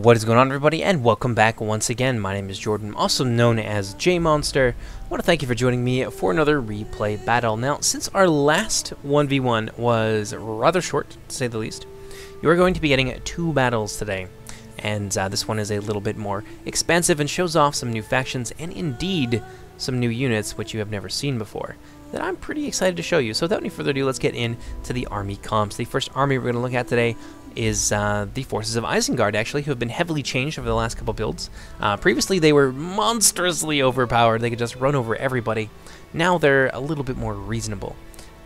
What is going on, everybody, and welcome back once again. My name is Jordan, also known as JMonster. I want to thank you for joining me for another replay battle. Now, since our last 1v1 was rather short, to say the least, you are going to be getting 2 battles today. And this one is a little bit more expansive and shows off some new factions and indeed some new units which you have never seen before that I'm pretty excited to show you. So without any further ado, let's get into the army comps. The first army we're going to look at today is the forces of Isengard, actually, who have been heavily changed over the last couple builds. Previously, they were monstrously overpowered. They could just run over everybody. Now they're a little bit more reasonable,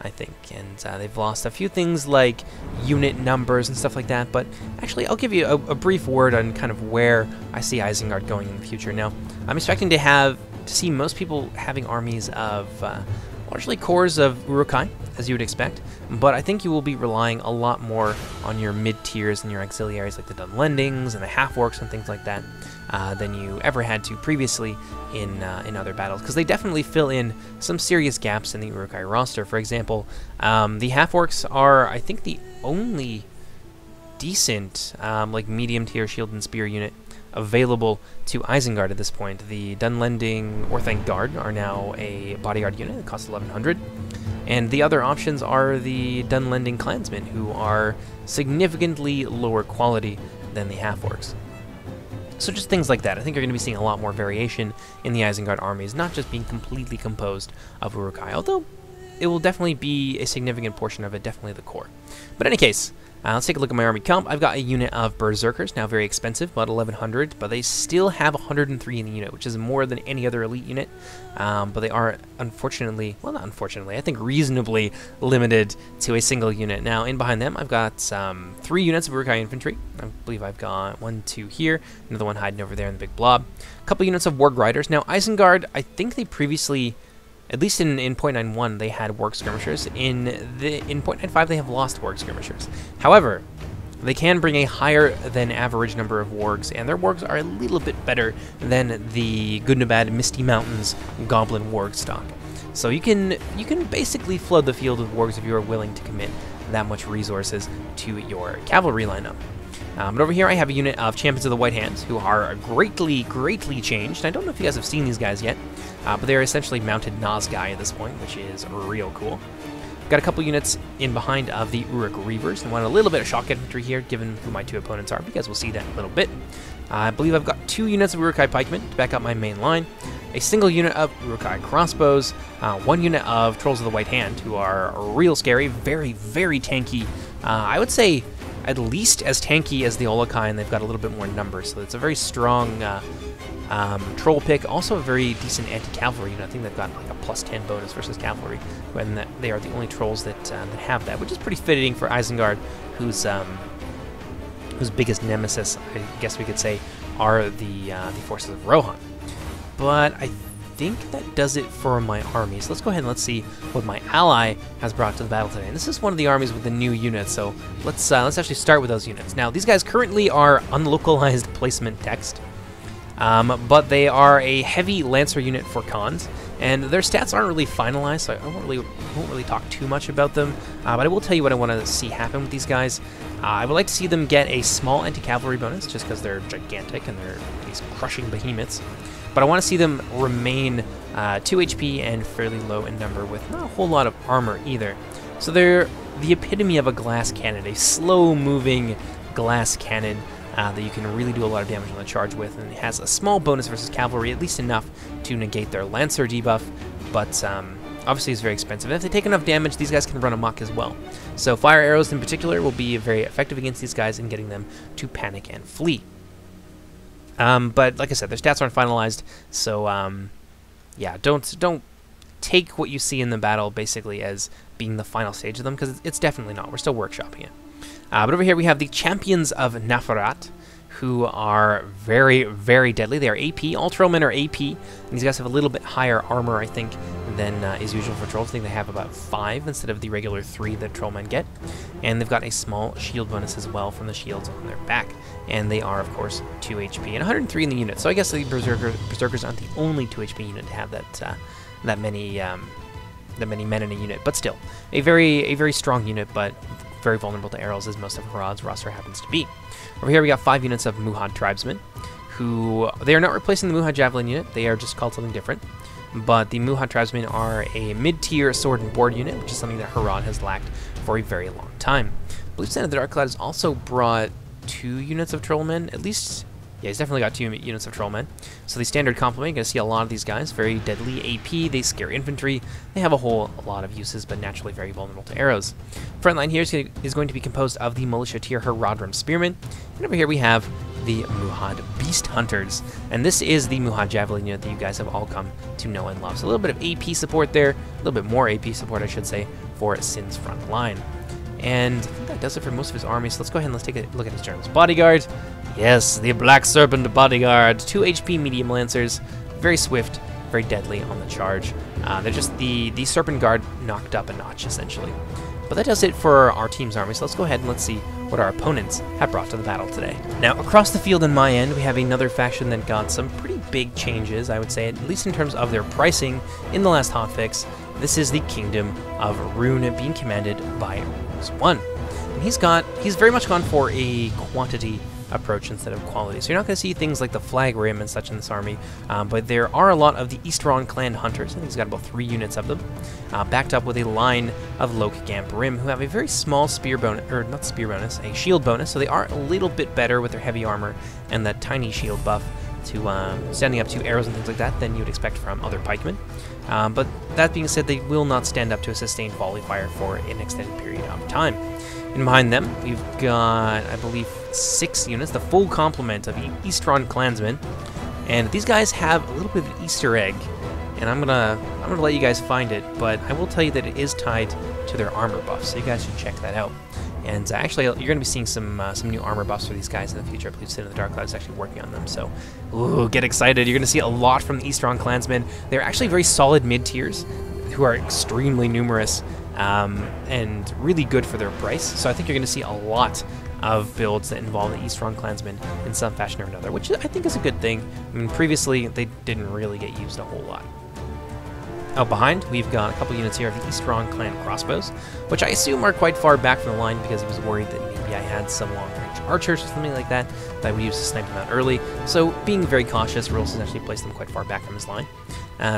I think, and they've lost a few things like unit numbers and stuff like that, but actually I'll give you a brief word on kind of where I see Isengard going in the future. Now, I'm expecting to see most people having armies of largely cores of Uruk-hai, as you would expect, but I think you will be relying a lot more on your mid-tiers and your auxiliaries like the Dunlendings and the half-orcs and things like that than you ever had to previously in other battles, because they definitely fill in some serious gaps in the Uruk-hai roster. For example, the half-orcs are, I think, the only decent like medium-tier shield and spear unit available to Isengard at this point. The Dunlending Orthanc Guard are now a bodyguard unit that costs 1100, and the other options are the Dunlending Clansmen, who are significantly lower quality than the half-orcs. So just things like that. I think you're going to be seeing a lot more variation in the Isengard armies, not just being completely composed of Uruk-hai, although it will definitely be a significant portion of it, definitely the core. But in any case, let's take a look at my army comp. I've got a unit of Berserkers, now very expensive, about 1100, but they still have 103 in the unit, which is more than any other elite unit. But they are unfortunately, well, not unfortunately, I think reasonably limited to a single unit. Now, in behind them, I've got 3 units of Uruk-hai infantry. I believe I've got 1, 2 here, another one hiding over there in the big blob. A couple units of Warg Riders. Now, Isengard, I think they previously, at least in 0.91, they had Warg Skirmishers. In 0.95, they have lost Warg Skirmishers. However, they can bring a higher than average number of Wargs, and their Wargs are a little bit better than the good and bad Misty Mountains Goblin Warg stock. So you can basically flood the field with Wargs if you are willing to commit that much resources to your cavalry lineup. But over here I have a unit of Champions of the White Hands, who are greatly changed. I don't know if you guys have seen these guys yet, but they're essentially mounted Nazgai at this point, which is real cool. Got a couple units in behind of the Uruk Reavers, and want a little bit of shock infantry here, given who my 2 opponents are, because we'll see that in a little bit. I believe I've got 2 units of Uruk-hai pikemen to back up my main line, a single unit of Uruk-hai crossbows, 1 unit of Trolls of the White Hand, who are real scary, very tanky. I would say at least as tanky as the Olokai, and they've got a little bit more numbers, so it's a very strong troll pick. Also a very decent anti-cavalry unit. I think they've got like a +10 bonus versus cavalry, when they are the only trolls that have that, which is pretty fitting for Isengard, whose biggest nemesis, I guess we could say, are the forces of Rhun. But I think that does it for my army. So let's go ahead and let's see what my ally has brought to the battle today. And this is one of the armies with the new units, so let's actually start with those units. Now, these guys currently are unlocalized placement text, but they are a heavy Lancer unit for cons, and their stats aren't really finalized, so I won't really talk too much about them, but I will tell you what I want to see happen with these guys. I would like to see them get a small anti-cavalry bonus, just because they're gigantic and they're these crushing behemoths. But I want to see them remain 2 HP and fairly low in number, with not a whole lot of armor either. So they're the epitome of a glass cannon, a slow-moving glass cannon that you can really do a lot of damage on the charge with, and it has a small bonus versus cavalry, at least enough to negate their Lancer debuff, but obviously it's very expensive. And if they take enough damage, these guys can run amok as well. So fire arrows in particular will be very effective against these guys in getting them to panic and flee. But like I said, their stats aren't finalized, so yeah, don't take what you see in the battle basically as being the final stage of them, because it's definitely not. We're still workshopping it. But over here we have the Champions of Nafarat, who are very deadly. They are AP. All Trollmen are AP, and these guys have a little bit higher armor, I think, than is usual for Trolls. I think they have about 5 instead of the regular 3 that Trollmen get. And they've got a small shield bonus as well from the shields on their back. And they are, of course, 2 HP and 103 in the unit. So I guess the Berserkers aren't the only 2 HP unit to have that many men in a unit, but still a very strong unit, but very vulnerable to arrows, as most of Harad's roster happens to be. Over here we got 5 units of Muhad Tribesmen, who, they are not replacing the Muhad Javelin unit, they are just called something different. But the Muhad Tribesmen are a mid-tier sword and board unit, which is something that Harad has lacked for a very long time. I believe Santa the Dark Cloud has also brought 2 units of Trollmen, at least. Yeah, he's definitely got 2 units of Trollmen. So the standard complement, you're going to see a lot of these guys. Very deadly AP, they scare infantry. They have a lot of uses, but naturally very vulnerable to arrows. Front line here is going to be composed of the Militia tier Haradrim Spearmen. And over here we have the Muhad Beast Hunters. And this is the Muhad Javelin unit that you guys have all come to know and love. So a little bit of AP support there, a little bit more AP support, I should say, for Sin's front line. And I think that does it for most of his army, so let's go ahead and let's take a look at his generals. Bodyguard, yes, the Black Serpent Bodyguard, 2 HP medium lancers, very swift, very deadly on the charge. They're just the Serpent Guard knocked up a notch, essentially. But that does it for our team's army, so let's go ahead and let's see what our opponents have brought to the battle today. Now, across the field on my end, we have another faction that got some pretty big changes, I would say, at least in terms of their pricing in the last hotfix. This is the Kingdom of Rhun, being commanded by Rhun. And he's very much gone for a quantity approach instead of quality. So you're not going to see things like the Flag Rim and such in this army, but there are a lot of the Eastron clan hunters. I think he's got about 3 units of them, backed up with a line of Lokegamp Rim, who have a very small spear bonus, or not spear bonus, a shield bonus, so they are a little bit better with their heavy armor and that tiny shield buff to standing up to arrows and things like that than you would expect from other pikemen. But that being said, they will not stand up to a sustained volley fire for an extended period of time. And behind them, we've got, I believe, 6 units, the full complement of Eastron clansmen. And these guys have a little bit of an Easter egg, and I'm gonna let you guys find it, but I will tell you that it is tied to their armor buffs, so you guys should check that out. And actually, you're going to be seeing some new armor buffs for these guys in the future. I believe Sin of the Dark Cloud is actually working on them, so ooh, get excited. You're going to see a lot from the Eastron clansmen. They're actually very solid mid-tiers who are extremely numerous and really good for their price. So I think you're going to see a lot of builds that involve the Eastron clansmen in some fashion or another, which I think is a good thing. I mean, previously, they didn't really get used a whole lot. Out behind, we've got a couple units here of the Eastron clan crossbows, which I assume are quite far back from the line because he was worried that maybe I had some long-range archers or something like that that I would use to snipe them out early. So being very cautious, Rules has actually placed them quite far back from his line.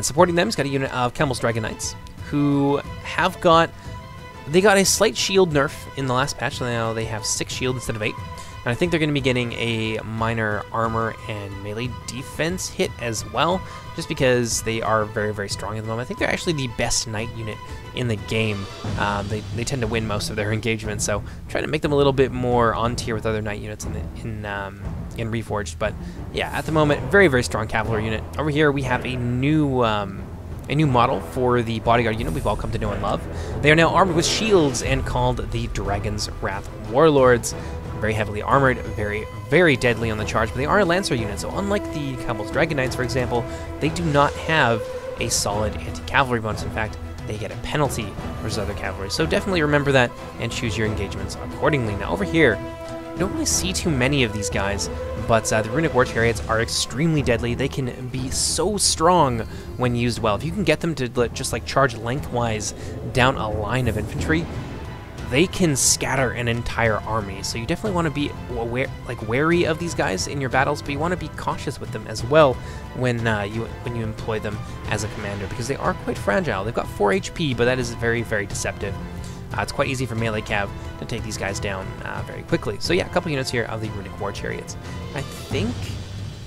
Supporting them, he's got a unit of Camel's Dragon Knights, who have got a slight shield nerf in the last patch, so now they have 6 shield instead of 8. And I think they're going to be getting a minor armor and melee defense hit as well, just because they are very, very strong at the moment. I think they're actually the best knight unit in the game. They tend to win most of their engagements, so trying to make them a little bit more on tier with other knight units in Reforged. But yeah, at the moment, very, very strong cavalry unit. Over here, we have a new model for the bodyguard unit we've all come to know and love. They are now armed with shields and called the Dragon's Wrath Warlords. Very heavily armored, very, very deadly on the charge, but they are a Lancer unit, so unlike the Camel's Dragon Knights, for example, they do not have a solid anti-cavalry bonus. In fact, they get a penalty versus other cavalry, so definitely remember that and choose your engagements accordingly. Now over here, you don't really see too many of these guys, but the Runic War Chariots are extremely deadly. They can be so strong when used well. If you can get them to just like charge lengthwise down a line of infantry, they can scatter an entire army. So you definitely want to be wary of these guys in your battles, but you want to be cautious with them as well when you employ them as a commander, because they are quite fragile. They've got 4 HP, but that is very, very deceptive. It's quite easy for melee cav to take these guys down very quickly. So yeah, a couple units here of the Runic War Chariots. I think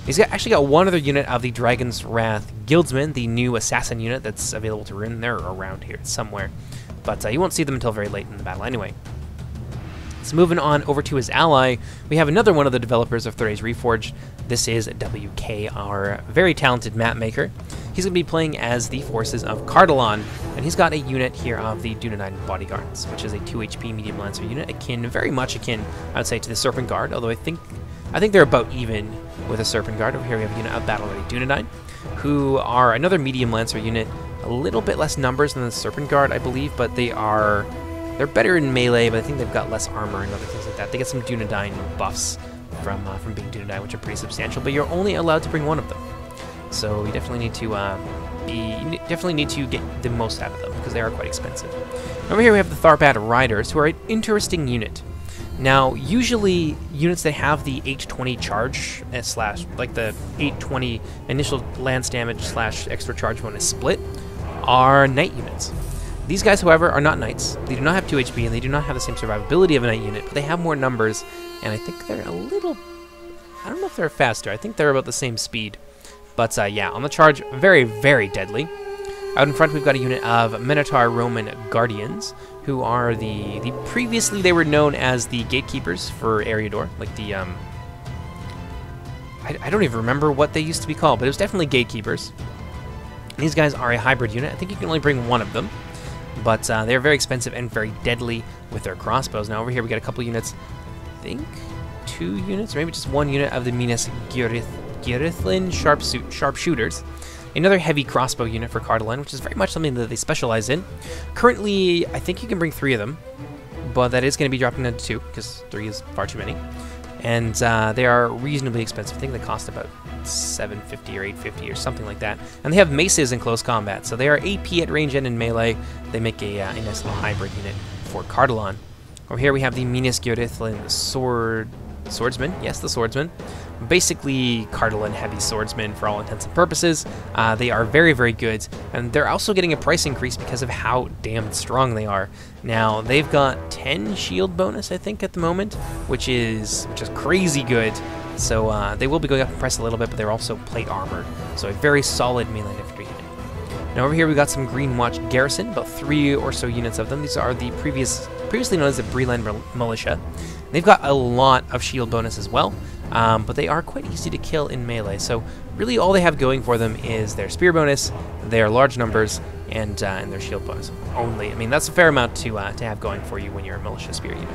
he's actually got one other unit of the Dragon's Wrath Guildsmen, the new assassin unit that's available to Rhun. They're around here somewhere, but you won't see them until very late in the battle anyway. So moving on over to his ally, we have another one of the developers of Age Reforged. This is WK, our very talented map maker. He's going to be playing as the forces of Cardolan, and he's got a unit here of the Dunedain Bodyguards, which is a 2 HP medium lancer unit, very much akin, I would say, to the Serpent Guard, although I think they're about even with a Serpent Guard. Over here we have a unit of Battle Ready Dunedain, who are another medium lancer unit, a little bit less numbers than the Serpent Guard, I believe, but they're better in melee, but I think they've got less armor and other things like that. They get some Dunedain buffs from being Dunedain, which are pretty substantial, but you're only allowed to bring one of them. So you definitely need to get the most out of them, because they are quite expensive. Over here we have the Tharbad Riders, who are an interesting unit. Now, usually units that have the 820 charge slash, like the 820 initial lance damage slash extra charge bonus split, are knight units. These guys, however, are not knights. They do not have 2 HP, and they do not have the same survivability of a knight unit, but they have more numbers, and I think they're a little... I don't know if they're faster. I think they're about the same speed. But yeah, on the charge, very, very deadly. Out in front, we've got a unit of Minotaur Roman Guardians, who are previously they were known as the Gatekeepers for Eriador, like the, I don't even remember what they used to be called, but it was definitely Gatekeepers. These guys are a hybrid unit. I think you can only bring one of them, but they're very expensive and very deadly with their crossbows. Now over here we got a couple units, I think 2 units, or maybe just 1 unit of the Minas Girithlan Sharpshooters. Another heavy crossbow unit for Cardolan, which is very much something that they specialize in. Currently, I think you can bring 3 of them, but that is going to be dropping down to 2, because 3 is far too many. And they are reasonably expensive. I think they cost about $750 or $850 or something like that. And they have maces in close combat, so they are AP at range and in melee. They make a nice little hybrid unit for Cardolan. Over here we have the Minas Girithlan Swordsman. Yes, the Swordsman. Basically Cardolan heavy swordsmen for all intents and purposes. They are very, very good, and they're also getting a price increase because of how damn strong they are. Now they've got 10 shield bonus, I think, at the moment, which is crazy good. So they will be going up in price a little bit, but they're also plate armored, so a very solid melee infantry unit. Now over here we got some Green Watch Garrison, about 3 or so units of them. These are the previously known as the Breland Militia. They've got a lot of shield bonus as well, but they are quite easy to kill in melee. So really all they have going for them is their spear bonus, their large numbers, and their shield bonus only. I mean, that's a fair amount to have going for you when you're a militia spear unit.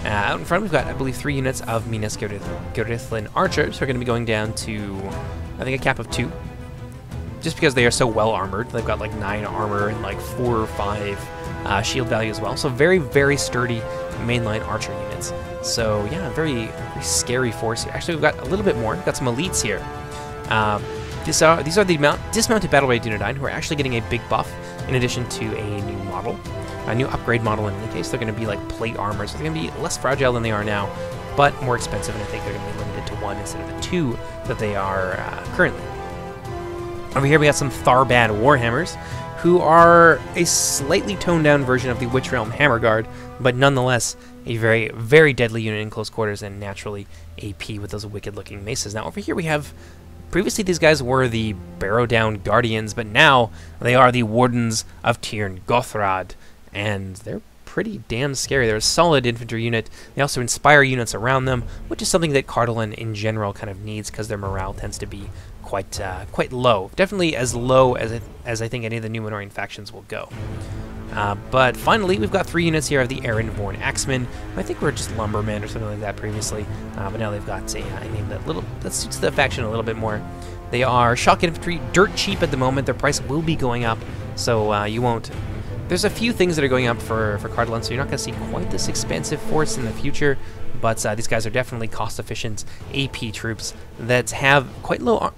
Out in front we've got, I believe, 3 units of Minas Girithlan Archers who are going to be going down to, I think, a cap of 2. Just because they are so well armored. They've got like 9 armor and like 4 or 5 shield value as well. So very, very sturdy mainline archer units. So yeah, very, very scary force here. Actually, we've got a little bit more. We've got some elites here. These are the dismounted battle rate Dunedain, who are actually getting a big buff in addition to a new model, a new upgrade model in any case. They're going to be like plate armor, so they're going to be less fragile than they are now, but more expensive, and I think they're going to be limited to 1 instead of the 2 that they are currently. Over here we got some Tharbad Warhammers, who are a slightly toned down version of the Witch Realm Hammer Guard, but nonetheless a very, very deadly unit in close quarters and naturally AP with those wicked looking maces. Now over here we have, previously these guys were the Barrow Down Guardians, but now they are the Wardens of Tirn Gothrad, and they're pretty damn scary. They're a solid infantry unit. They also inspire units around them, which is something that Cardolan in general kind of needs because their morale tends to be quite low. Definitely as low as I think any of the Númenórean factions will go. But finally, we've got 3 units here of the Erenborn Axemen. I think we're just lumbermen or something like that previously, but now they've got a name that suits the faction a little bit more. They are shock infantry, dirt cheap at the moment. Their price will be going up, so you won't. There's a few things that are going up for Cardolan, so you're not going to see quite this expensive force in the future, but these guys are definitely cost-efficient AP troops that have quite low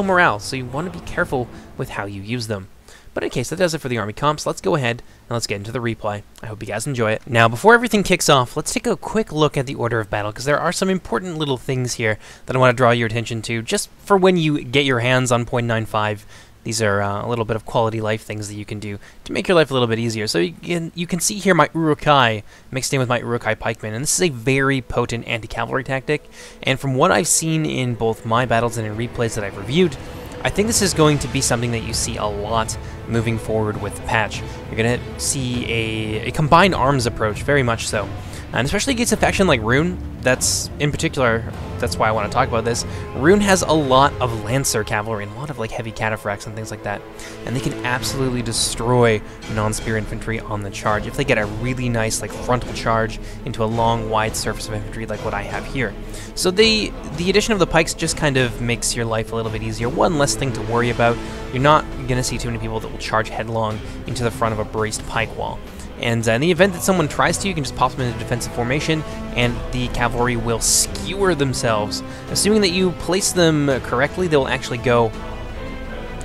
morale, so you want to be careful with how you use them. But in case, that does it for the army comps. Let's go ahead and let's get into the replay. I hope you guys enjoy it. Now, before everything kicks off, let's take a quick look at the order of battle, because there are some important little things here that I want to draw your attention to, just for when you get your hands on 0.95. These are a little bit of quality life things that you can do to make your life a little bit easier. So you can see here my Urukai mixed in with my Urukai pikemen, and this is a very potent anti-cavalry tactic. And from what I've seen in both my battles and in replays that I've reviewed, I think this is going to be something that you see a lot moving forward with the patch. You're going to see a combined arms approach, very much so. And especially against a faction like Rhun, that's in particular, that's why I want to talk about this. Rhun has a lot of Lancer cavalry and a lot of like heavy cataphracts and things like that, and they can absolutely destroy non-spear infantry on the charge if they get a really nice like frontal charge into a long, wide surface of infantry like what I have here. So the addition of the pikes just kind of makes your life a little bit easier. One less thing to worry about. You're not going to see too many people that will charge headlong into the front of a braced pike wall. And in the event that someone tries to, you can just pop them into defensive formation, and the cavalry will skewer themselves. Assuming that you place them correctly, they'll actually go...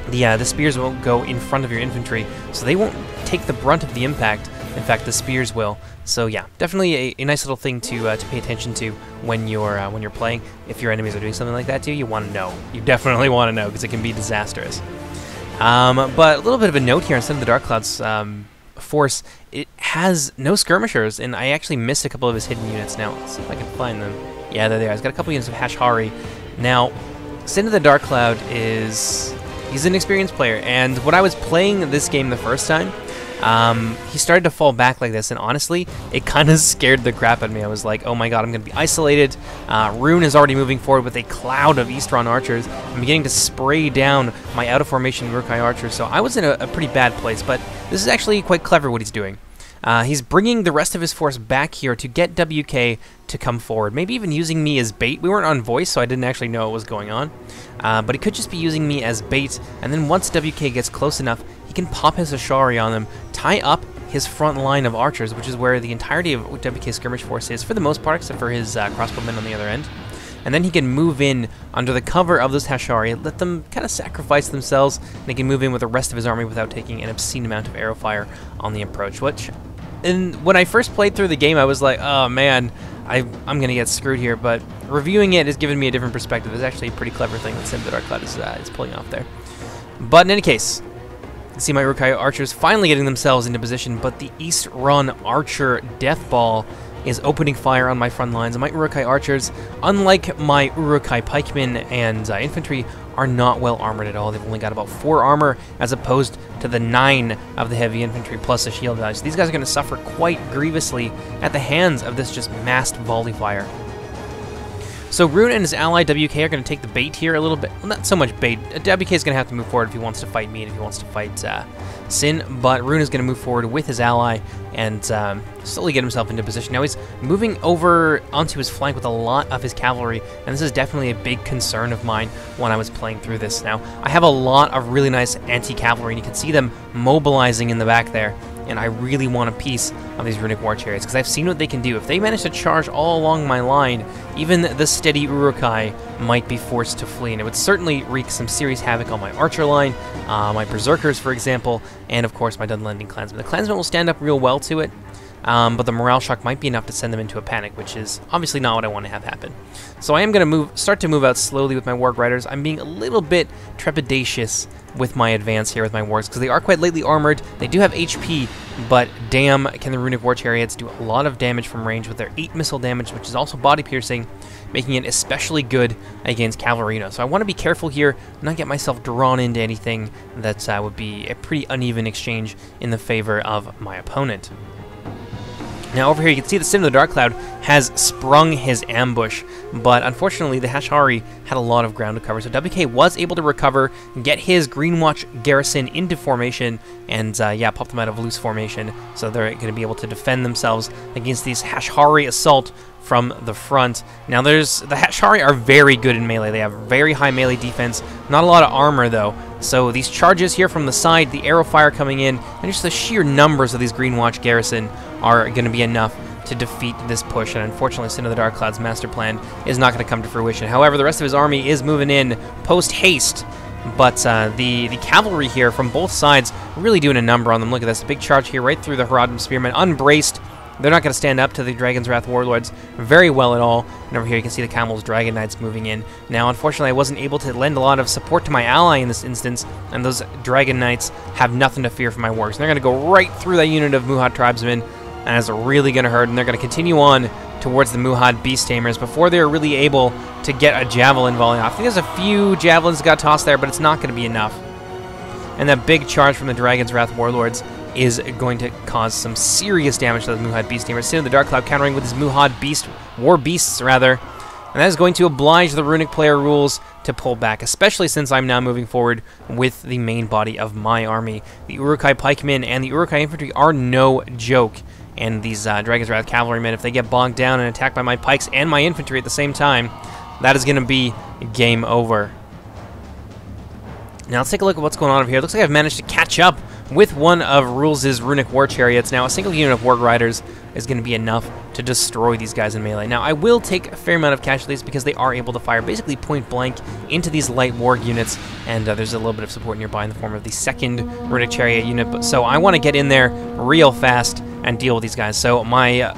The spears will go in front of your infantry, so they won't take the brunt of the impact. In fact, the spears will. So yeah, definitely a nice little thing to pay attention to when you're playing. If your enemies are doing something like that to you, you want to know. You definitely want to know, because it can be disastrous. But a little bit of a note here, instead of the Dark Cloud's force, it has no skirmishers, and I actually missed a couple of his hidden units. Now, let's see if I can find them. Yeah, they're there. He's got a couple units of Hashari. Now, Sin of the Dark Cloud he's an experienced player, and when I was playing this game the first time, he started to fall back like this, and honestly, it kind of scared the crap out of me. I was like, oh my god, I'm going to be isolated. Rhun is already moving forward with a cloud of Eastron archers. I'm beginning to spray down my out-of-formation Uruk-hai archers, so I was in a pretty bad place, but this is actually quite clever what he's doing. He's bringing the rest of his force back here to get WK to come forward, maybe even using me as bait. We weren't on voice, so I didn't actually know what was going on, but he could just be using me as bait, and then once WK gets close enough, he can pop his Ashari on them, tie up his front line of archers, which is where the entirety of WK's skirmish force is, for the most part, except for his crossbowmen on the other end. And then he can move in under the cover of those Hashari, let them kind of sacrifice themselves, and he can move in with the rest of his army without taking an obscene amount of arrow fire on the approach, which, and when I first played through the game, I was like, oh man, I'm going to get screwed here, but reviewing it has given me a different perspective. It's actually a pretty clever thing that Sin of the Dark Cloud is pulling off there. But in any case, you can see my Uruk-hai archers finally getting themselves into position, but the East Run Archer Death Ball is opening fire on my front lines, and my Uruk-hai archers, unlike my Uruk-hai pikemen and infantry, are not well armored at all. They've only got about 4 armor, as opposed to the 9 of the heavy infantry plus a shield value. So these guys are going to suffer quite grievously at the hands of this just massed volley fire. So Rhun and his ally WK are going to take the bait here a little bit. Well, not so much bait. WK is going to have to move forward if he wants to fight me and if he wants to fight Sin, but Rhun is going to move forward with his ally and slowly get himself into position. Now he's moving over onto his flank with a lot of his cavalry, and this is definitely a big concern of mine when I was playing through this. Now, I have a lot of really nice anti-cavalry, and you can see them mobilizing in the back there, and I really want a piece of these runic war chariots, because I've seen what they can do. If they manage to charge all along my line, even the steady Uruk-hai might be forced to flee, and it would certainly wreak some serious havoc on my archer line, my berserkers, for example, and of course my Dunlending clansmen. The clansmen will stand up real well to it, but the morale shock might be enough to send them into a panic, which is obviously not what I want to have happen. So I am going to start to move out slowly with my Warg Riders. I'm being a little bit trepidatious with my advance here with my wargs, because they are quite lightly armored. They do have HP, but damn, can the Runic War Chariots do a lot of damage from range with their 8 missile damage, which is also body piercing, making it especially good against Cavalrino. So I want to be careful here, not get myself drawn into anything that would be a pretty uneven exchange in the favor of my opponent. Now over here you can see the Sin of the Dark Cloud has sprung his ambush, but unfortunately the Hashari had a lot of ground to cover, so WK was able to recover, get his Greenwatch garrison into formation, and yeah, pop them out of loose formation, so they're going to be able to defend themselves against these Hashari assault from the front. Now the Hashari are very good in melee. They have very high melee defense, not a lot of armor though, so these charges here from the side, the arrow fire coming in, and just the sheer numbers of these Greenwatch garrison are going to be enough to defeat this push, and unfortunately Sin of the Dark Cloud's master plan is not going to come to fruition. However, the rest of his army is moving in post-haste, but the cavalry here from both sides really doing a number on them. Look at this, a big charge here right through the Harad spearmen, unbraced. They're not going to stand up to the Dragon's Wrath Warlords very well at all. And over here you can see the Camel's Dragon Knights moving in. Now, unfortunately, I wasn't able to lend a lot of support to my ally in this instance, and those Dragon Knights have nothing to fear from my wargs. And they're going to go right through that unit of Muhad tribesmen, and it's really going to hurt, and they're going to continue on towards the Muhad Beast Tamers before they're really able to get a Javelin volley off. I think there's a few Javelins that got tossed there, but it's not going to be enough. And that big charge from the Dragon's Wrath Warlords is going to cause some serious damage to the Muhad Beast Tamers. Sin of the Dark Cloud countering with his Muhad War Beasts, rather. And that is going to oblige the Runic player rules to pull back, especially since I'm now moving forward with the main body of my army. The Uruk-hai pikemen and the Uruk-hai infantry are no joke. And these Dragon's Wrath cavalrymen, if they get bogged down and attacked by my pikes and my infantry at the same time, that is going to be game over. Now let's take a look at what's going on over here. It looks like I've managed to catch up with one of Rules's runic war chariots. Now, a single unit of warg riders is going to be enough to destroy these guys in melee. Now, I will take a fair amount of casualties because they are able to fire basically point blank into these light warg units, and there's a little bit of support nearby in the form of the second runic chariot unit. So I want to get in there real fast and deal with these guys. So my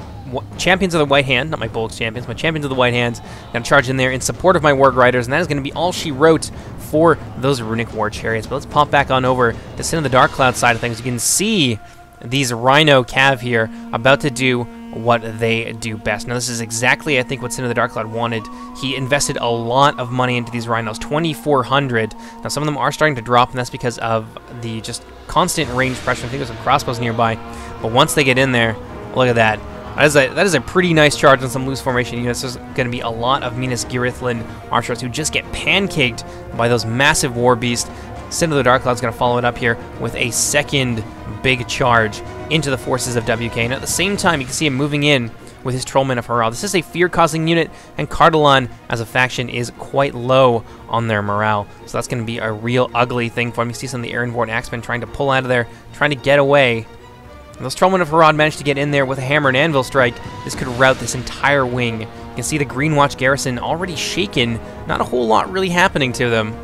champions of the White Hand, not my Bullock's champions, my champions of the White Hand, going to charge in there in support of my warg riders, and that is going to be all she wrote for those runic war chariots. But let's pop back on over to Sin of the Dark Cloud side of things. You can see these Rhino Cav here about to do what they do best. Now, this is exactly, I think, what Sin of the Dark Cloud wanted. He invested a lot of money into these Rhinos, 2,400. Now, some of them are starting to drop, and that's because of the just constant range pressure. I think there's some crossbows nearby. But once they get in there, look at that. That is a pretty nice charge on some loose formation units. There's going to be a lot of Minas Girithlan archers who just get pancaked by those massive war beasts. Sin of the Dark Cloud is going to follow it up here with a second big charge into the forces of WK. And at the same time, you can see him moving in with his Trollmen of Harad. This is a fear-causing unit, and Cardolan as a faction is quite low on their morale. So that's going to be a real ugly thing for him. You see some of the Ironborn Axemen trying to pull out of there, trying to get away. And those Trollmen of Harad managed to get in there with a hammer and anvil strike. This could rout this entire wing. You can see the Greenwatch garrison already shaken. Not a whole lot really happening to them.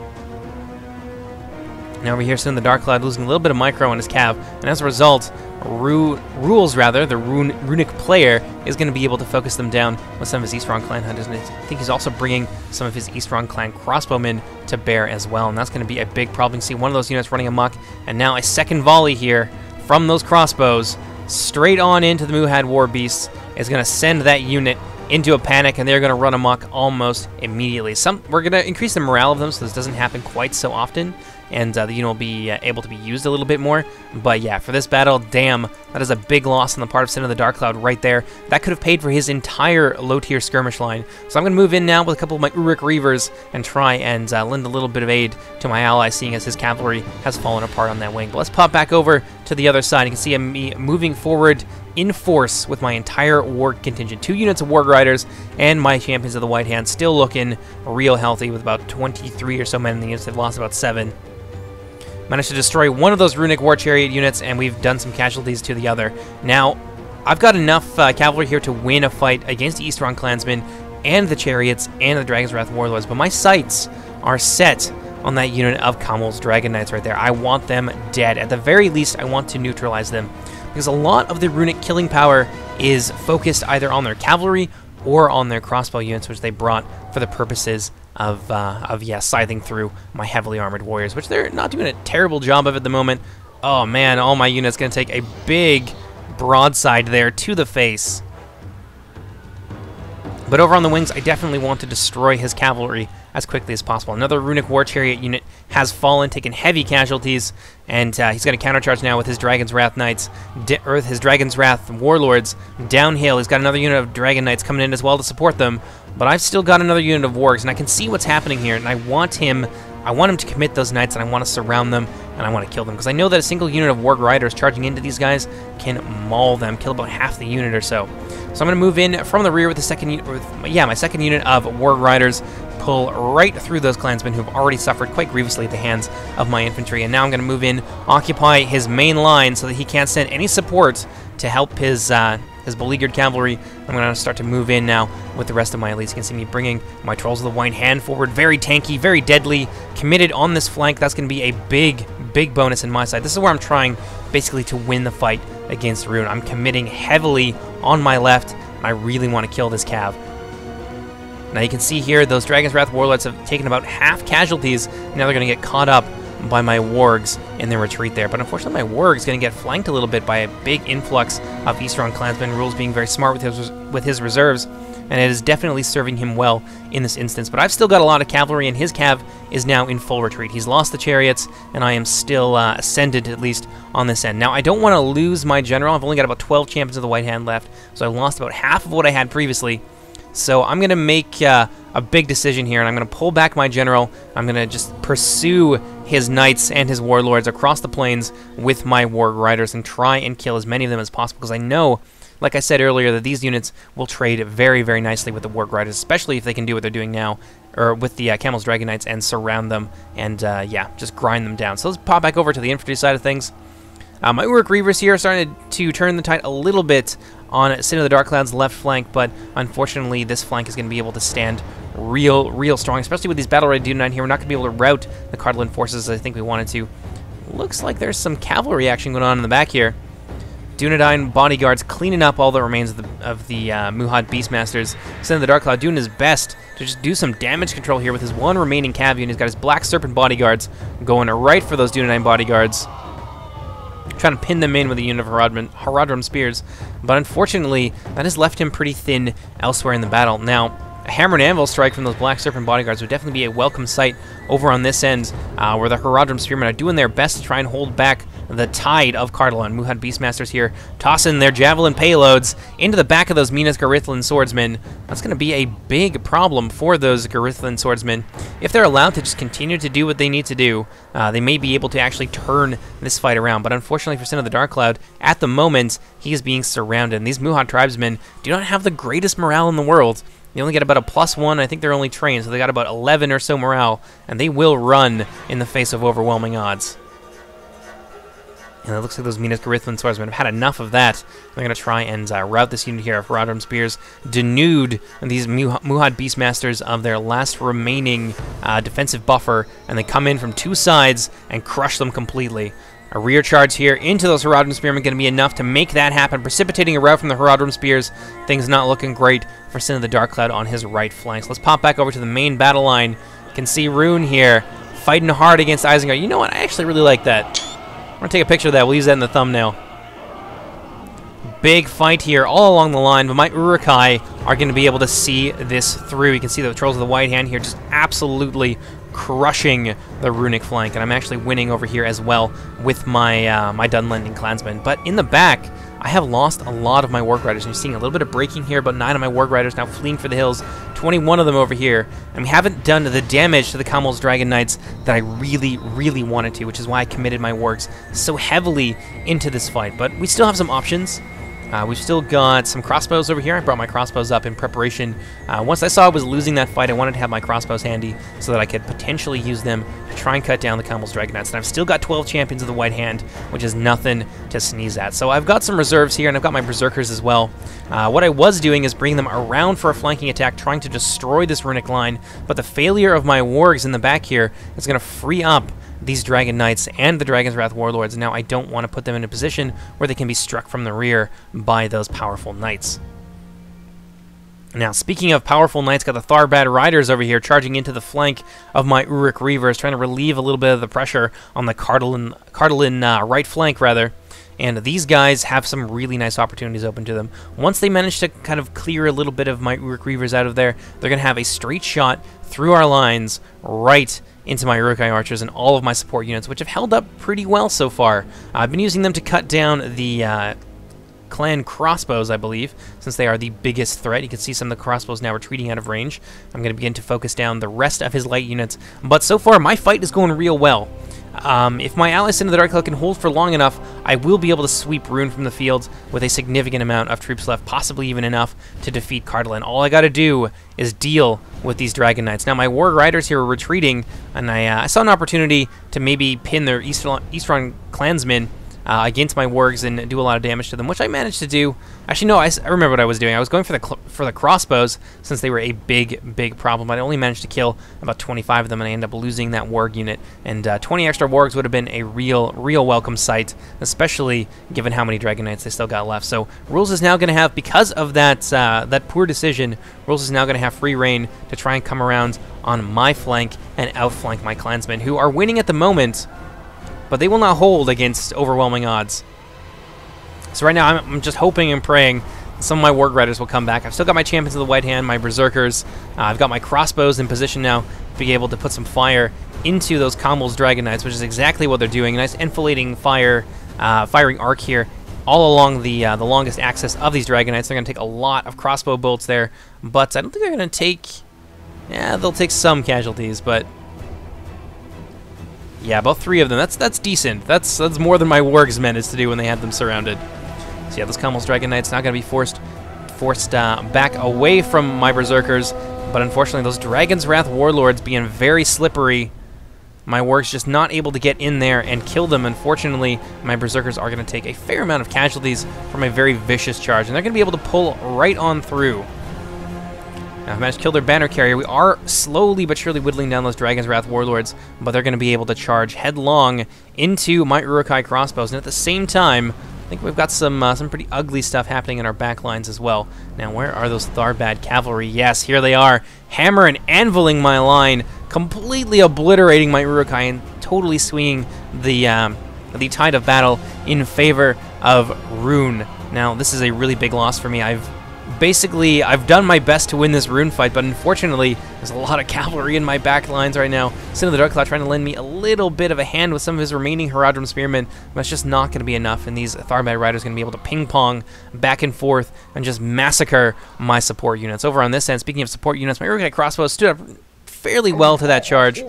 Now over here, Sin the Dark Cloud losing a little bit of micro on his cav, and as a result, Rules, the runic player, is going to be able to focus them down with some of his Eastrong clan hunters, and I think he's also bringing some of his Eastrong clan crossbowmen to bear as well, and that's going to be a big problem. You see one of those units running amok, and now a second volley here from those crossbows straight on into the Muhad war beasts is going to send that unit into a panic, and they're going to run amok almost immediately. We're going to increase the morale of them so this doesn't happen quite so often, and the unit will be able to be used a little bit more. But yeah, for this battle, damn, that is a big loss on the part of Sin of the Dark Cloud right there. That could have paid for his entire low-tier skirmish line. So I'm going to move in now with a couple of my Uruk Reavers and try and lend a little bit of aid to my ally, seeing as his cavalry has fallen apart on that wing. But let's pop back over to the other side. You can see me moving forward in force with my entire warg contingent. 2 units of warg riders and my champions of the White Hand still looking real healthy with about 23 or so men in the units. They've lost about 7. Managed to destroy one of those runic war chariot units, and we've done some casualties to the other. Now, I've got enough cavalry here to win a fight against the Eastrong clansmen and the chariots and the Dragon's Wrath warlords, but my sights are set on that unit of Kamel's Dragon Knights right there. I want them dead. At the very least, I want to neutralize them, because a lot of the runic killing power is focused either on their cavalry or on their crossbow units, which they brought for the purposes of scything through my heavily armored warriors, which they're not doing a terrible job of at the moment. Oh man, all my units going to take a big broadside there to the face. But over on the wings, I definitely want to destroy his cavalry as quickly as possible. Another runic war chariot unit has fallen, taken heavy casualties, and he's got a countercharge now with his Dragon's Wrath Knights, or his Dragon's Wrath warlords downhill. He's got another unit of Dragon Knights coming in as well to support them, but I've still got another unit of wargs, and I can see what's happening here, and I want him to commit those knights, and I want to surround them, and I want to kill them, because I know that a single unit of warg riders charging into these guys can maul them, kill about half the unit or so. So I'm going to move in from the rear with the second unit, my second unit of warg riders, pull right through those clansmen who've already suffered quite grievously at the hands of my infantry, and now I'm going to move in, occupy his main line so that he can't send any support to help his beleaguered cavalry. I'm going to start to move in now with the rest of my elites. You can see me bringing my Trolls of the White Hand forward, very tanky, very deadly, committed on this flank. That's going to be a big bonus in my side. This is where I'm trying basically to win the fight against Rhun. I'm committing heavily on my left, and I really want to kill this cav. Now you can see here those Dragon's Wrath warlords have taken about half casualties. Now they're going to get caught up by my wargs in their retreat there. But unfortunately, my warg is going to get flanked a little bit by a big influx of Eastrong clansmen. Rules being very smart with his reserves, and it is definitely serving him well in this instance. But I've still got a lot of cavalry, and his cav is now in full retreat. He's lost the chariots, and I am still ascended, at least on this end. Now, I don't want to lose my general. I've only got about 12 champions of the White Hand left, so I lost about half of what I had previously. So I'm going to make a big decision here, and I'm going to pull back my general. I'm going to just pursue his knights and his warlords across the plains with my warg riders and try and kill as many of them as possible, because I know, like I said earlier, that these units will trade very, very nicely with the warg riders, especially if they can do what they're doing now, or with the Camel's Dragon Knights, and surround them and, yeah, just grind them down. So let's pop back over to the infantry side of things. My Uruk Reavers here are starting to turn the tide a little bit on Sin of the Dark Cloud's left flank, but unfortunately this flank is going to be able to stand real strong, especially with these battle-ready Dunedain here. We're not going to be able to rout the Cardolan forces as I think we wanted to. Looks like there's some cavalry action going on in the back here. Dunedain bodyguards cleaning up all the remains of the Muhad Beastmasters. Sin of the Dark Cloud doing his best to just do some damage control here with his one remaining cav unit. He's got his Black Serpent bodyguards going right for those Dunedain bodyguards, trying to pin them in with a unit of Haradrim spears. But unfortunately, that has left him pretty thin elsewhere in the battle. Now, a hammer and anvil strike from those Black Serpent bodyguards would definitely be a welcome sight over on this end, where the Haradrim spearmen are doing their best to try and hold back the tide of Cardolan. Muhad Beastmasters here tossing their javelin payloads into the back of those Minas Garithlan swordsmen. That's going to be a big problem for those Garithlan swordsmen. If they're allowed to just continue to do what they need to do, they may be able to actually turn this fight around. But unfortunately for Sin of the Dark Cloud, at the moment, he is being surrounded. And these Muhad tribesmen do not have the greatest morale in the world. They only get about a +1. I think they're only trained, so they got about 11 or so morale, and they will run in the face of overwhelming odds. And it looks like those Minas Garithlan swordsmen have had enough of that. They're going to try and rout this unit here of Haradrim spears, denude these Muhad Beastmasters of their last remaining defensive buffer, and they come in from two sides and crush them completely. A rear charge here into those Haradrim spearmen going to be enough to make that happen, precipitating a rout from the Haradrim spears. Things not looking great for Sin of the Dark Cloud on his right flank. So let's pop back over to the main battle line. You can see Rhun here fighting hard against Isengard. You know what? I actually really like that. I'm going to take a picture of that. We'll use that in the thumbnail. Big fight here all along the line, but my Urukai are going to be able to see this through. You can see the Trolls of the White Hand here just absolutely crushing the runic flank, and I'm actually winning over here as well with my my Dunlending clansmen. But in the back, I have lost a lot of my Warg Riders, and you're seeing a little bit of breaking here, but 9 of my Warg Riders now fleeing for the hills, 21 of them over here, and we haven't done the damage to the Kamel's Dragon Knights that I really wanted to, which is why I committed my Wargs so heavily into this fight. But we still have some options. We've still got some crossbows over here. I brought my crossbows up in preparation. Once I saw I was losing that fight, I wanted to have my crossbows handy so that I could potentially use them to try and cut down the Kamel's Dragon Knights. And I've still got 12 Champions of the White Hand, which is nothing to sneeze at. So I've got some reserves here, and I've got my Berserkers as well. What I was doing is bringing them around for a flanking attack, trying to destroy this runic line, but the failure of my Wargs in the back here is going to free up these Dragon Knights and the Dragon's Wrath Warlords. Now I don't want to put them in a position where they can be struck from the rear by those powerful knights. Now, speaking of powerful knights, got the Tharbad Riders over here charging into the flank of my Uruk Reavers, trying to relieve a little bit of the pressure on the Cardolan right flank, rather. And these guys have some really nice opportunities open to them. Once they manage to kind of clear a little bit of my Uruk Reavers out of there, they're going to have a straight shot through our lines right into my Urukai archers and all of my support units, which have held up pretty well so far. I've been using them to cut down the clan crossbows, I believe, since they are the biggest threat. You can see some of the crossbows now retreating out of range. I'm going to begin to focus down the rest of his light units, but so far my fight is going real well. If my ally Sin of the Dark Cloud can hold for long enough, I will be able to sweep Rhun from the field with a significant amount of troops left, possibly even enough to defeat Cardolan. All I got to do is deal with these Dragon Knights. Now, my Warg Riders here are retreating, and I saw an opportunity to maybe pin their Eastron clansmen against my Wargs and do a lot of damage to them, which I managed to do. Actually, no, I remember what I was doing. I was going for the crossbows, since they were a big problem. I only managed to kill about 25 of them, and I ended up losing that Warg unit. And 20 extra Wargs would have been a real welcome sight, especially given how many Dragon Knights they still got left. So Rules is now going to have, because of that that poor decision, Rules is now going to have free reign to try and come around on my flank and outflank my clansmen, who are winning at the moment, but they will not hold against overwhelming odds. So right now, I'm just hoping and praying some of my Warg Riders will come back. I've still got my Champions of the White Hand, my Berserkers. I've got my crossbows in position now to be able to put some fire into those Kamel's Dragon Knights, which is exactly what they're doing. A nice enfilading firing arc here all along the longest axis of these Dragon Knights. They're going to take a lot of crossbow bolts there, but I don't think they're going to take... Yeah, they'll take some casualties, but... Yeah, about 3 of them. That's decent. That's more than my Wargs managed to do when they had them surrounded. So yeah, those Kamel's Dragon Knights not going to be forced back away from my Berserkers, but unfortunately those Dragon's Wrath Warlords being very slippery My wargs just not able to get in there and kill them. Unfortunately, my berserkers are going to take a fair amount of casualties from a very vicious charge, and they're going to be able to pull right on through. Now, I've managed to kill their banner carrier. We are slowly but surely whittling down those Dragon's Wrath warlords, but they're going to be able to charge headlong into my Uruk-hai crossbows. And at the same time, I think we've got some pretty ugly stuff happening in our back lines as well. Now, where are those Tharbad cavalry? Yes, here they are. Hammer and anviling my line, completely obliterating my Uruk-hai and totally swinging the tide of battle in favor of Rhun. Now, this is a really big loss for me. I've done my best to win this Rhun fight, but unfortunately, there's a lot of cavalry in my back lines right now. Sin of the Darkcloud trying to lend me a little bit of a hand with some of his remaining Haradrim spearmen, but it's just not going to be enough, and these Tharbad riders are going to be able to ping-pong back and forth and just massacre my support units. Over on this end, speaking of support units, my Uruk-hai crossbows stood up fairly well to that charge,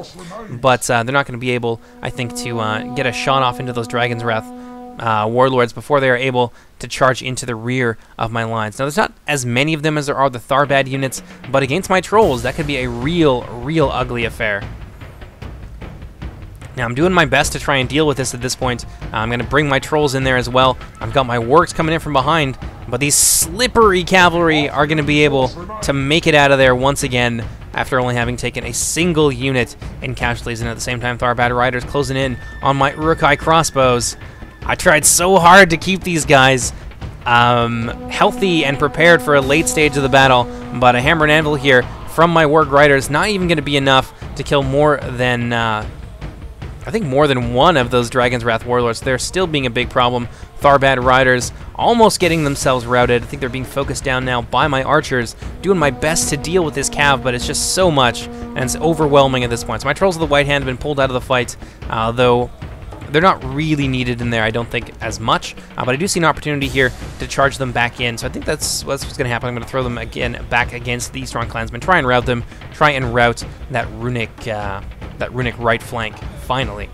but they're not going to be able, I think, to get a shot off into those Dragon's Wrath warlords before they are able to charge into the rear of my lines. Now, there's not as many of them as there are the Tharbad units, but against my trolls, that could be a real ugly affair. Now, I'm doing my best to try and deal with this at this point. I'm going to bring my trolls in there as well. I've got my wargs coming in from behind, but these slippery cavalry are going to be able to make it out of there once again after only having taken a single unit in casualties. And at the same time, Tharbad riders closing in on my Uruk-hai crossbows. I tried so hard to keep these guys healthy and prepared for a late stage of the battle, but a hammer and anvil here from my warg riders not even going to be enough to kill more than, I think more than one of those Dragon's Wrath warlords. They're still being a big problem. Tharbad riders almost getting themselves routed. I think they're being focused down now by my archers, doing my best to deal with this cav, but it's just so much, and it's overwhelming at this point. So my Trolls of the White Hand have been pulled out of the fight, though they're not really needed in there, I don't think, as much. But I do see an opportunity here to charge them back in. So I think that's what's going to happen. I'm going to throw them again back against the Strong Clansmen. Try and rout them. Try and rout that runic right flank, finally.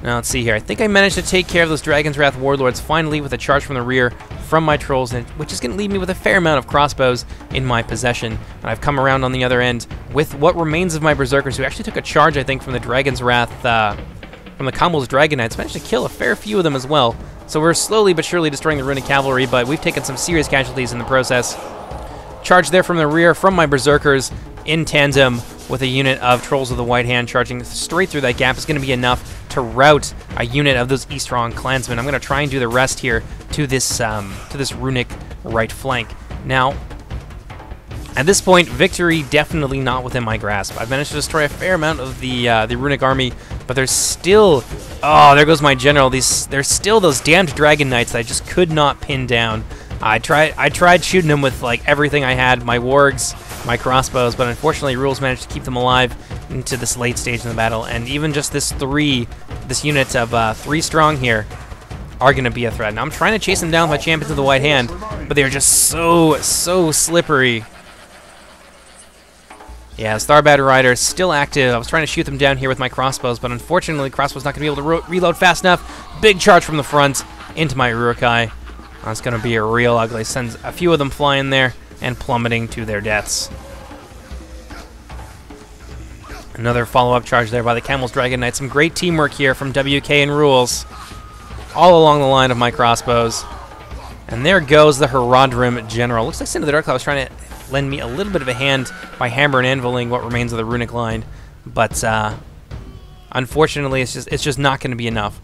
Now, let's see here. I think I managed to take care of those Dragon's Wrath warlords, finally, with a charge from the rear from my trolls, which is going to leave me with a fair amount of crossbows in my possession. And I've come around on the other end with what remains of my berserkers, who actually took a charge, I think, from the Dragon's Wrath, from the Kamul's Dragon Knights. Managed to kill a fair few of them as well. So we're slowly but surely destroying the runic cavalry, but we've taken some serious casualties in the process. Charge there from the rear from my berserkers in tandem with a unit of Trolls of the White Hand charging straight through that gap is going to be enough to rout a unit of those Eastrong clansmen. I'm going to try and do the rest here to this runic right flank. Now, at this point, victory definitely not within my grasp. I've managed to destroy a fair amount of the runic army, but there's still... Oh, there goes my general. There's still those damned Dragon Knights that I just could not pin down. I tried shooting them with like everything I had, my wargs, my crossbows, but unfortunately Rules managed to keep them alive into this late stage in the battle, and even just this unit of 3 strong here are going to be a threat. Now I'm trying to chase them down with my Champions of the White Hand, but they're just so slippery. Yeah, Tharbad Rider is still active. I was trying to shoot them down here with my crossbows, but unfortunately crossbows not going to be able to reload fast enough. Big charge from the front into my Uruk-hai. That's going to be a real ugly. Sends a few of them flying there and plummeting to their deaths. Another follow-up charge there by the Camel's Dragon Knight. Some great teamwork here from WK and Rules, all along the line of my crossbows. And there goes the Haradrim General. Looks like Sin of the Darkcloud was trying to lend me a little bit of a hand by hammer and anviling what remains of the runic line, but unfortunately it's just not going to be enough.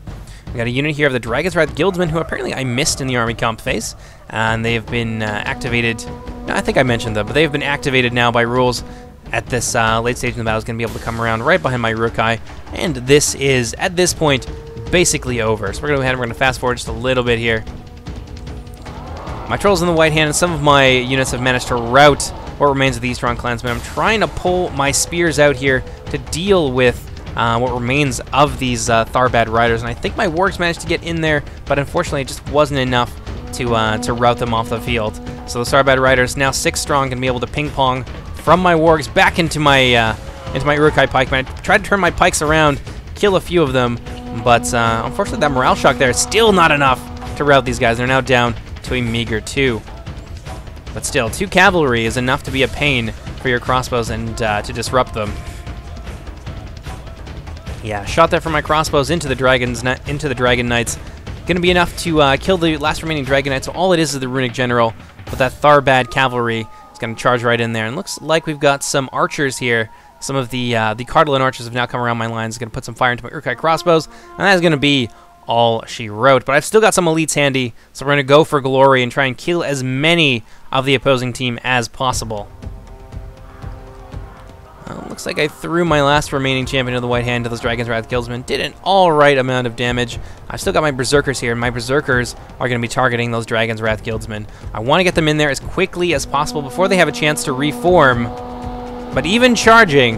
We got a unit here of the Dragon's Wrath Guildsmen, who apparently I missed in the army comp phase, and they have been activated. I think I mentioned them, but they have been activated now by Rules at this late stage in the battle. Is going to be able to come around right behind my Uruk-hai, and this is at this point basically over. So we're going to go ahead and we're going to fast forward just a little bit here. My Trolls in the White Hand and some of my units have managed to rout what remains of the Eastrong Clansmen. I'm trying to pull my spears out here to deal with what remains of these Tharbad Riders, and I think my wargs managed to get in there, but unfortunately it just wasn't enough to rout them off the field. So the Tharbad Riders, now 6 strong, can be able to ping-pong from my wargs back into my Uruk-hai pikemen. I tried to turn my pikes around, kill a few of them, but unfortunately that morale shock there is still not enough to rout these guys. They're now down to a meager 2. But still, 2 cavalry is enough to be a pain for your crossbows and to disrupt them. Yeah, shot that from my crossbows into the Dragon Knights. Going to be enough to kill the last remaining Dragon Knight, so all it is the Runic General. But that Tharbad cavalry is going to charge right in there. And looks like we've got some archers here. Some of the Cardolan archers have now come around my lines. Going to put some fire into my Urkai crossbows, and that is going to be all she wrote. But I've still got some elites handy, so we're going to go for glory and try and kill as many of the opposing team as possible. Looks like I threw my last remaining champion of the White Hand to those Dragon's Wrath Guildsmen. Did an alright amount of damage. I've still got my Berserkers here, and my Berserkers are going to be targeting those Dragon's Wrath Guildsmen. I want to get them in there as quickly as possible before they have a chance to reform. But even charging...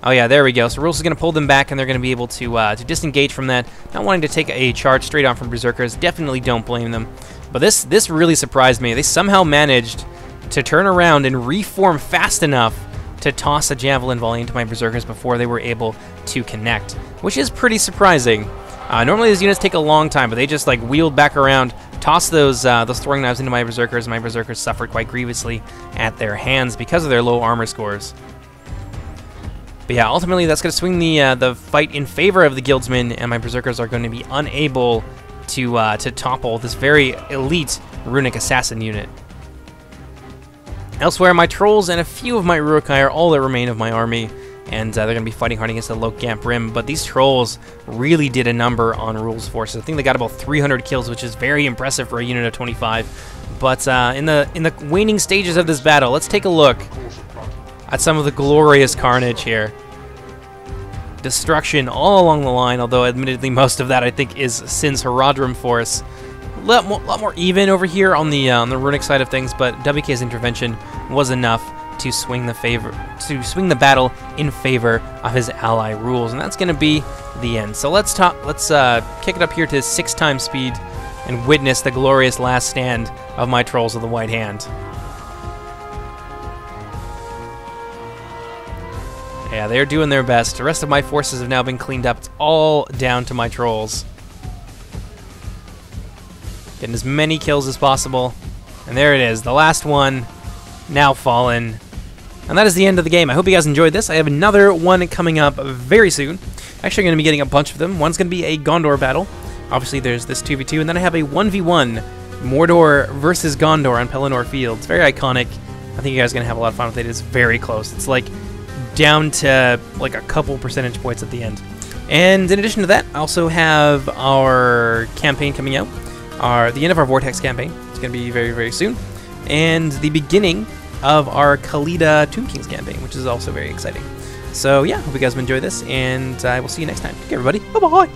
Oh yeah, there we go. So Rules is going to pull them back, and they're going to be able to disengage from that. Not wanting to take a charge straight on from Berserkers. Definitely don't blame them. But this really surprised me. They somehow managed to turn around and reform fast enough to toss a Javelin volley into my Berserkers before they were able to connect, which is pretty surprising. Normally these units take a long time, but they just like wheeled back around, tossed those throwing knives into my Berserkers, and my Berserkers suffered quite grievously at their hands because of their low armor scores. But yeah, ultimately that's going to swing the fight in favor of the Guildsmen, and my Berserkers are going to be unable to topple this very elite Runic Assassin unit. Elsewhere, my Trolls and a few of my Urukai are all that remain of my army, and they're going to be fighting hard against the Lokamp Rim, but these Trolls really did a number on Rules forces. I think they got about 300 kills, which is very impressive for a unit of 25. But in the waning stages of this battle, let's take a look at some of the glorious carnage here. Destruction all along the line, although admittedly most of that I think is Sin's Haradrim force. A lot more even over here on the Runic side of things, but WK's intervention was enough to swing the battle in favor of his ally Rules, and that's going to be the end. So let's kick it up here to 6 times speed and witness the glorious last stand of my Trolls of the White Hand. Yeah, they're doing their best. The rest of my forces have now been cleaned up. It's all down to my Trolls. Getting as many kills as possible. And there it is, the last one, now fallen. And that is the end of the game. I hope you guys enjoyed this. I have another one coming up very soon. Actually, I'm going to be getting a bunch of them. One's going to be a Gondor battle. Obviously, there's this 2v2. And then I have a 1v1 Mordor versus Gondor on Pelennor Fields. Very iconic. I think you guys are going to have a lot of fun with it. It's very close. It's like down to like a couple percentage points at the end. And in addition to that, I also have our campaign coming out. The end of our Vortex campaign. It's going to be very, very soon. And the beginning of our Khalida Tomb Kings campaign, which is also very exciting. So yeah, hope you guys enjoy this, and I will see you next time. Take care, everybody. Bye-bye.